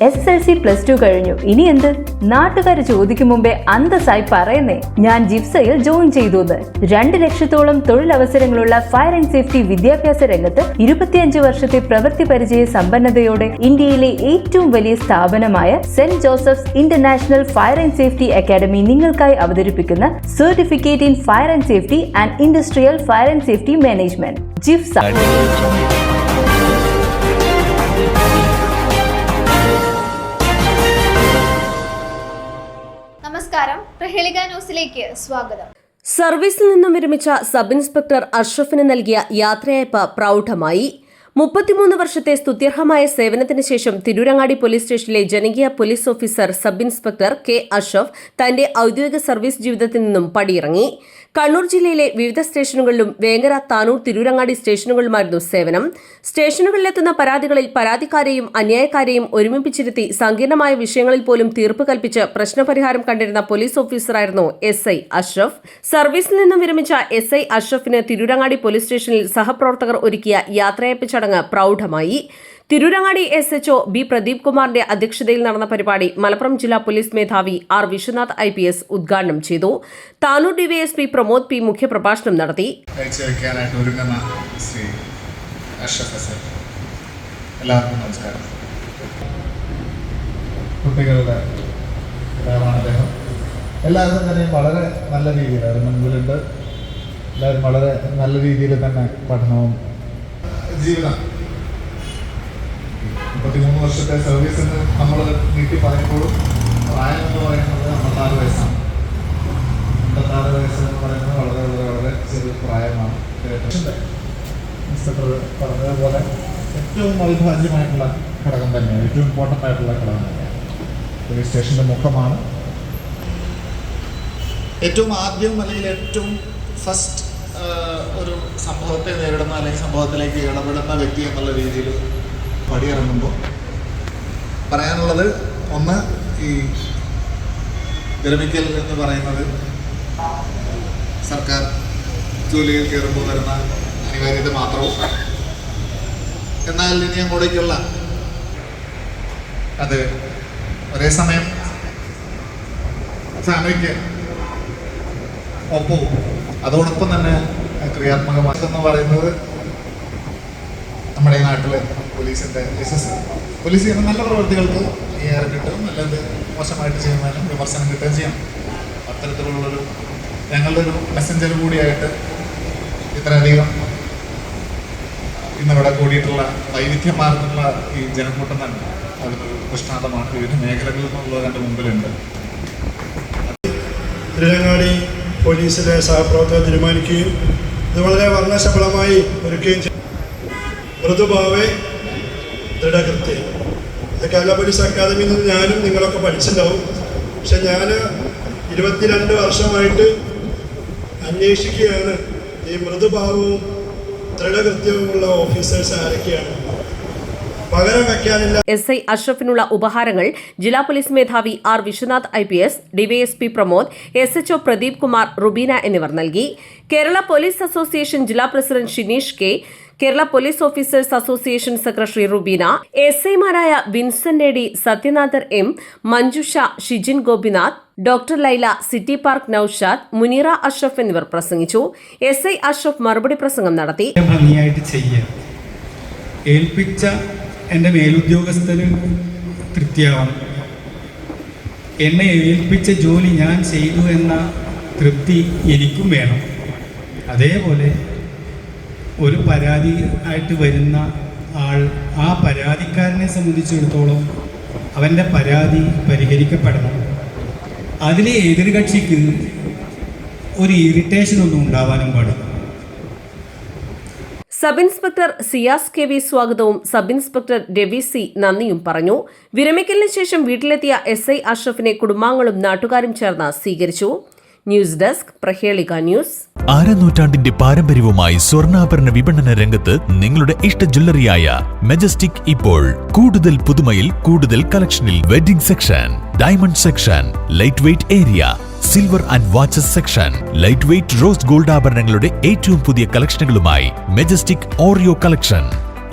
SSLC +2 കഴിഞ്ഞു, ഇനി എന്ത്? നാട്ടുകാർ ചോദിക്കും മുമ്പേ അന്തസ്സായി പറയുന്നേ, ഞാൻ ജിഫ്സയിൽ ജോയിൻ ചെയ്തു. 2 ലക്ഷത്തോളം തൊഴിലവസരങ്ങളുള്ള ഫയർ ആൻഡ് സേഫ്റ്റി വിദ്യാഭ്യാസ രംഗത്ത് 25 വർഷത്തെ പ്രവൃത്തി പരിചയ സമ്പന്നതയോടെ ഇന്ത്യയിലെ ഏറ്റവും വലിയ സ്ഥാപനമായ saint Joseph's international fire and safety academy നിങ്ങൾക്കായി അവതരിപ്പിക്കുന്ന certificate in fire and safety and industrial fire and safety management ജിഫ്സ. നമസ്കാരം, പ്രഹേളിക ന്യൂസിലേക്ക് സ്വാഗതം. സർവീസിൽ നിന്നും വിരമിച്ച സബ് ഇൻസ്പെക്ടർ അഷ്റഫിന് നൽകിയ യാത്രയയപ്പ് പ്രൗഢമായി. 33 വർഷത്തെ സ്തുത്യർഹമായ സേവനത്തിന് ശേഷം തിരൂരങ്ങാടി പോലീസ് സ്റ്റേഷനിലെ ജനകീയ police officer sub inspector K Ashraf തന്റെ ഔദ്യോഗിക സർവീസ് ജീവിതത്തിൽ നിന്നും പടിയിറങ്ങി. കണ്ണൂർ ജില്ലയിലെ വിവിധ സ്റ്റേഷനുകളിലും വേങ്ങര, താനൂർ, തിരൂരങ്ങാടി സ്റ്റേഷനുകളിലുമായിരുന്നു സേവനം. സ്റ്റേഷനുകളിലെത്തുന്ന പരാതികളിൽ പരാതിക്കാരെയും അന്യായക്കാരെയും ഒരുമിപ്പിച്ചിരുത്തി സങ്കീർണമായ വിഷയങ്ങളിൽ പോലും തീർപ്പ് കൽപ്പിച്ച് പ്രശ്നപരിഹാരം കണ്ടിരുന്ന പോലീസ് ഓഫീസറായിരുന്നു SI അഷ്റഫ്. സർവീസിൽ നിന്നും വിരമിച്ച SI അഷ്റഫിന് തിരൂരങ്ങാടി പോലീസ് സ്റ്റേഷനിൽ സഹപ്രവർത്തകർ ഒരുക്കിയ യാത്രയയപ്പ് ചടങ്ങ് പ്രൗഢമായി. തിരൂരങ്ങാടി SHO B പ്രദീപ് കുമാറിന്റെ അധ്യക്ഷതയിൽ നടന്ന പരിപാടി മലപ്പുറം ജില്ലാ പോലീസ് മേധാവി R വിശ്വനാഥ് IPS ഉദ്ഘാടനം ചെയ്തു. താനൂർ DYSP പ്രമോദ് P മുഖ്യപ്രഭാഷണം നടത്തി. എല്ലാവർക്കും നമസ്കാരം. കുട്ടികളുടെ അദ്ദേഹം എല്ലാവരും തന്നെ വളരെ നല്ല രീതിയിൽ അവർ മുൻപിലുണ്ട്. എല്ലാവരും വളരെ നല്ല രീതിയിൽ തന്നെ പഠനവും ജീവിതം 33 വർഷത്തെ സർവീസിന് നമ്മൾ നീട്ടി പറയുമ്പോഴും പ്രായം എന്ന് പറയുന്നത് 56 വയസ്സാണ്. 56 വയസ്സെന്ന് പറയുന്നത് വളരെ വളരെ വളരെ ചെറിയ പ്രായമാണ്. ഇൻസ്പെക്ടർ പറഞ്ഞതുപോലെ ഏറ്റവും അവിഭാജ്യമായിട്ടുള്ള ഘടകം തന്നെയാണ്, ഏറ്റവും ഇമ്പോർട്ടൻ്റ് ആയിട്ടുള്ള ഘടകം തന്നെയാണ്. പോലീസ് സ്റ്റേഷൻ്റെ മുഖമാണ്. ഏറ്റവും ആദ്യം അല്ലെങ്കിൽ ഏറ്റവും ഫസ്റ്റ് ഒരു സംഭവത്തെ നേരിടുന്ന അല്ലെങ്കിൽ സംഭവത്തിലേക്ക് ഇടപെടുന്ന വ്യക്തി എന്നുള്ള രീതിയിൽ പടിയിറങ്ങുമ്പോൾ പറയാനുള്ളത്, ഒന്ന്, ഈ വിരമിക്കൽ എന്ന് പറയുന്നത് സർക്കാർ ജോലിയിൽ കയറുമ്പോൾ വരുന്ന അനിവാര്യത മാത്രവും, എന്നാൽ ഇനി അങ്ങോട്ടേക്കുള്ള അത് ഒരേ സമയം ഫാമിലിക്ക് ഒപ്പവും അതോടൊപ്പം തന്നെ ക്രിയാത്മകമാക്കെന്ന് പറയുന്നത് നമ്മുടെ ഈ നാട്ടിലെ പോലീസിൻ്റെ പോലീസ് ചെയ്യുന്ന നല്ല പ്രവൃത്തികൾക്ക് അംഗീകാരം കിട്ടും, നല്ലത് മോശമായിട്ട് ചെയ്യുന്നതിനും വിമർശനം കിട്ടുകയും ചെയ്യണം. അത്തരത്തിലുള്ളൊരു ഞങ്ങളുടെ ഒരു മെസ്സഞ്ചർ കൂടിയായിട്ട് ഇത്രയധികം ഇന്നിവിടെ കൂടിയിട്ടുള്ള വൈവിധ്യമാർന്നുള്ള ഈ ജനക്കൂട്ടം തന്നെ അതിനൊരു ദൃഷ്ടാന്തമാണ്. വിവിധ മേഖലകളിൽ നിന്നുള്ളത് എൻ്റെ മുമ്പിലുണ്ട്. തിരൂരങ്ങാടി പോലീസിലെ സഹപ്രവർത്തകർ തീരുമാനിക്കുകയും ഇത് വളരെ വർണ്ണശബളമായി ഒരുക്കുകയും ചെയ്തു. മൃദുഭാവേ ദൃഢകൃത്യം. ഇത് കേരള പോലീസ് അക്കാദമിയിൽ നിന്ന് ഞാനും നിങ്ങളൊക്കെ പഠിച്ചിട്ടുണ്ടാവും. പക്ഷെ ഞാൻ 22 വർഷമായിട്ട് അന്വേഷിക്കുകയാണ് ഈ മൃദുഭാവവും ദൃഢകൃത്യവുമുള്ള ഓഫീസേഴ്സ് ആരൊക്കെയാണ്. പകരം വയ്ക്കാനില്ല. SI അഷ്റഫിനുള്ള ഉപഹാരങ്ങൾ ജില്ലാ പോലീസ് മേധാവി R Vishwanath IPS, DYSP Pramod, SHO Pradeep Kumar, Rubina എന്നിവർ നൽകി. കേരള പോലീസ് അസോസിയേഷൻ ജില്ലാ president Shineesh K, Kerala police officers association secretary Rubina, SIമാരായ Vincent AD, Sathyanathar M, Manjusha, Shijin Gopinath, doctor Laila, city park Naushad, Muneera Ashraf എന്നിവർ പ്രസംഗിച്ചു. SI അഷ്റഫ് മറുപടി പ്രസംഗം നടത്തി. ഏൽപ്പിച്ച എൻ്റെ മേലുദ്യോഗസ്ഥന് തൃപ്തിയാവണം. എന്നെ ഏൽപ്പിച്ച ജോലി ഞാൻ ചെയ്തു എന്ന തൃപ്തി എനിക്കും വേണം. അതേപോലെ ഒരു പരാതി ആയിട്ട് വരുന്ന ആൾ, ആ പരാതിക്കാരനെ സംബന്ധിച്ചിടത്തോളം അവൻ്റെ പരാതി പരിഹരിക്കപ്പെടണം. അതിലെ എതിർകക്ഷിക്ക് ഒരു ഇറിറ്റേഷനൊന്നും ഉണ്ടാവാനും പാടില്ല. സബ് ഇൻസ്പെക്ടർ സിയാസ് KV സ്വാഗതവും സബ് ഇൻസ്പെക്ടർ രവി C നന്ദിയും പറഞ്ഞു. വിരമിക്കലിന് ശേഷം വീട്ടിലെത്തിയ SI അഷ്റഫിനെ കുടുംബാംഗങ്ങളും നാട്ടുകാരും ചേർന്ന് സ്വീകരിച്ചു. News desk, Prahelika news. നൂറ്റാണ്ടിന്റെ പാരമ്പര്യവുമായി സ്വർണ്ണാഭരണ വിപണന രംഗത്ത് നിങ്ങളുടെ ഇഷ്ട ജ്വല്ലറിയായ മെജസ്റ്റിക് ഇപ്പോൾ കൂടുതൽ പുതുമയിൽ കൂടുതൽ കളക്ഷനിൽ. Wedding section, diamond section, light weight area, silver and watches section, light weight rose gold ആഭരണങ്ങളുടെ ഏറ്റവും പുതിയ കളക്ഷനുകളുമായി മെജസ്റ്റിക് ഓറിയോ കളക്ഷൻ.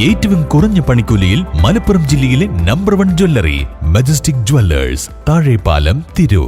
ഏറ്റവും കുറഞ്ഞ പണിക്കൂലിയിൽ മലപ്പുറം ജില്ലയിലെ number 1 jewellery majestic jewellers, Thazhepalam, Tirur.